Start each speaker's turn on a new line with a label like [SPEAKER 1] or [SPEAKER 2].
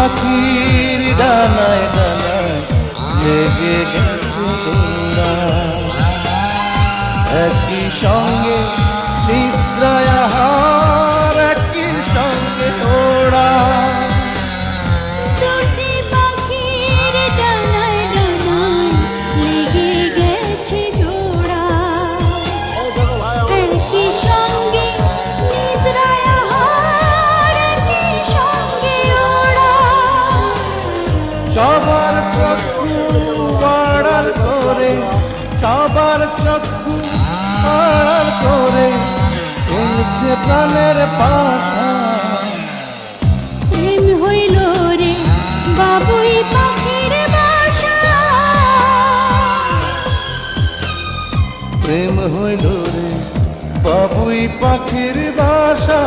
[SPEAKER 1] পাখির ডানায় ডানায় লেগে গেছে তোরা, একই সঙ্গে নিদ্রায় আহার, একই সঙ্গে ওরা।
[SPEAKER 2] দুটি পাখির ডানায় ডানায় লেগে গেছে জোড়া, একই সঙ্গে নিদ্রায় আহার, একই সঙ্গে ওরা।
[SPEAKER 1] সবার চক্ষু আড়াল করে, সবার চক্ষু আড়াল করে খেলছে প্রাণের পাশা।
[SPEAKER 2] প্রেম হইল রে বাবুই পাখির বাসা,
[SPEAKER 1] প্রেম হইল রে বাবুই পাখির বাসা।